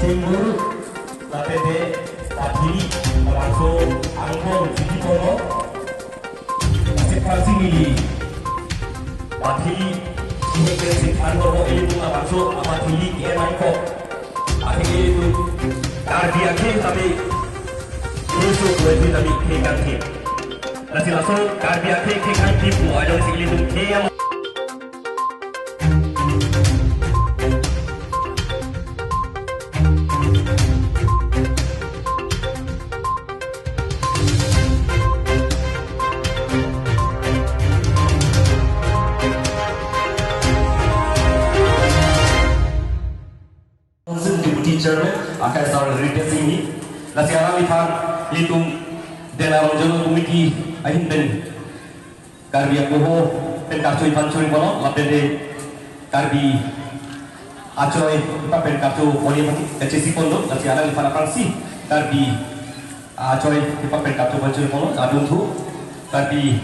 Simbol KPD tadi langsung angkong Siti Kono masih fraksi ini tadi ini kritik angkong itu langsung amat ini angkong akhirnya itu kardiaknya tapi besok berarti tapi kekan tim nanti langsung kardiaknya kekan tim ada di sini itu yang teacher akan soal reading ini. Nasi alam ikan itu dalam jalur komiti ahin ben karbi aku ben kartu ikan curi kono lapen de karbi acoy ipa ben kartu oli mati kecisi kono nasi alam ikan akan si karbi acoy ipa ben kartu curi kono adun tu karbi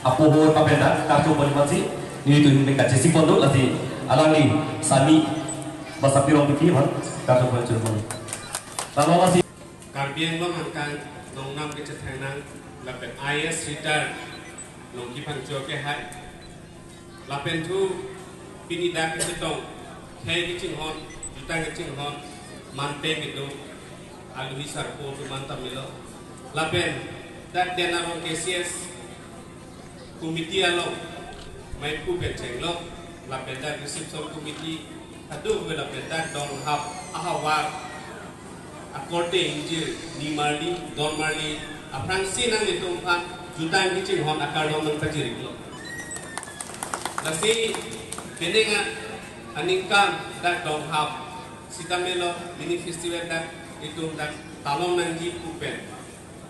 aku ipa ben kartu oli mati ini tu ben kecisi kono nasi alam ni sami basa pirong piti man kartu curi kono. Lalu masih Karbian lo makan nongnam ke cethanang lapen IS return nongki pangjo ke hai lapen tu pinida ke setong kei ke cinghon juta ke cinghon mante gitu alui sarpo tu mantam milo lapen dat denaro KCS komiti alo mai ku benceng lo lapen dat reception komiti aduh lapen dat dong hap ahawar according to ni marli don marli aprang sinang itu kan jutaan kicing hon akar dong mengkajirik lo nasi pendengar aningkam dak dong hap sitamelo mini festival dak itu dak talong nangji kupen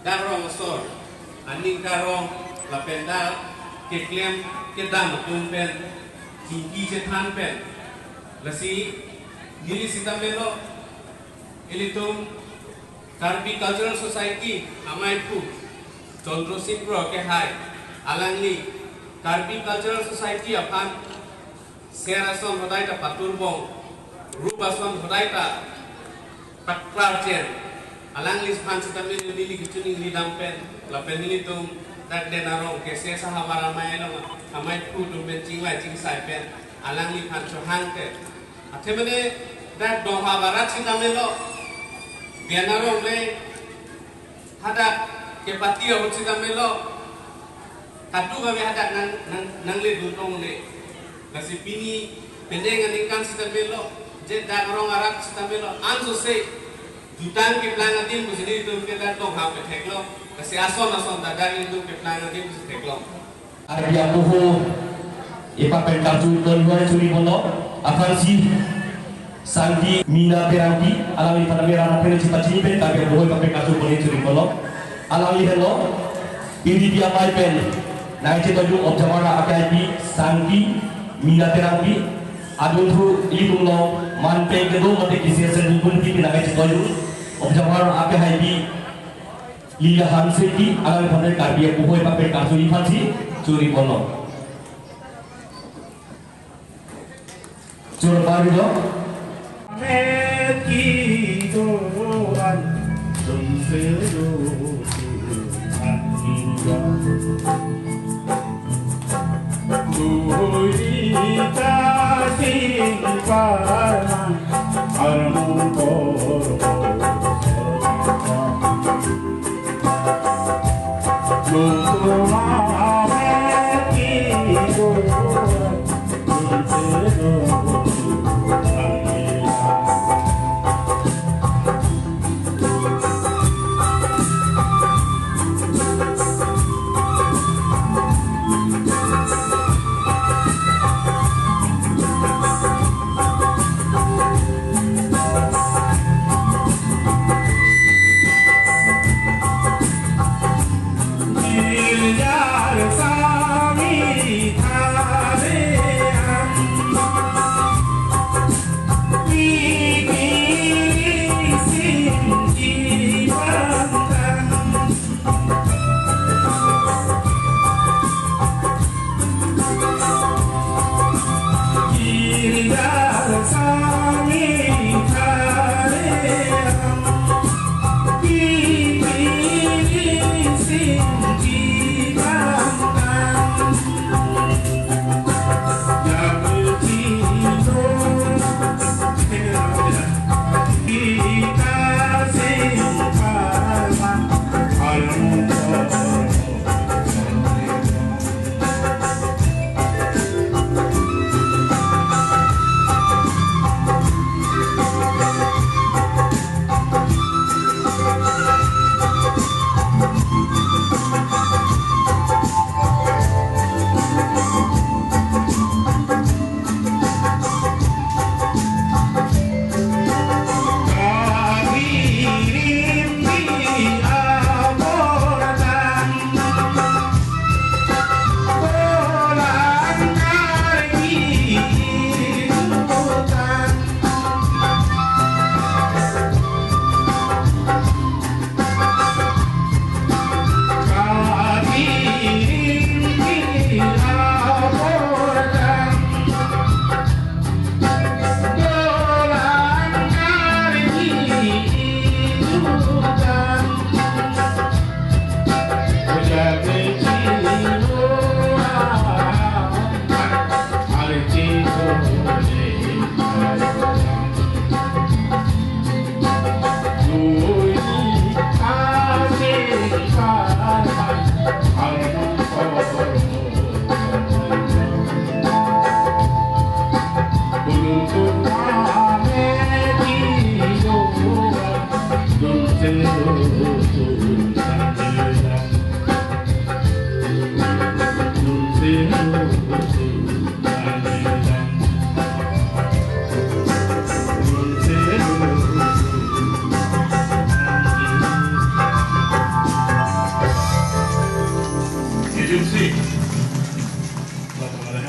darong sor aningkarong lapenda keklem kedam kumpen tinggi jetan pen nasi diri sitamelo Ilitum Karbi Cultural Society Amaipu Condro Singro ke hai Alangli Karbi Cultural Society apan Serason Hodaita Paturbong Rubason Hodaita Paklarchen Alangli Spansitamil Lili Kichuning Lidampen Lapen Ilitum Dat Denarong ke Sesa Hamaramay Amaipu Dumben Chingwai Chingsai Pen Alangli Pancho Hangte Atemene Dat Doha Barat Sitamelo Bianarong le hadak ke patio ucita melo katu kami hadak nang le dutong le nasi pini pendengan ikan sita melo jet darong arab sita melo anso se jutang ke planga din busini itu ke datong hape teklo nasi ason dadang itu ke planga din busi teklo Arya buhu ipa penkartu konwa curi bono akan si Sandi Mina Peranti alami pada merah pernah cita cini pen tapi bohong pakai kasus boleh curi kolom alami hello ini dia mai pen naik cita ju objamara akai Sandi Mina Peranti adun tu itu lo manpe kedua mati kisi sendiri pun kita naik cita ju objamara akai Liya Hanseti alami pada karbi bohong pakai kasus ini curi kolom curi baru lo Kidoan Sumseru Hingga Tuita Tingparan Armukoro Lumame Kidoan Sumseru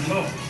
Hello.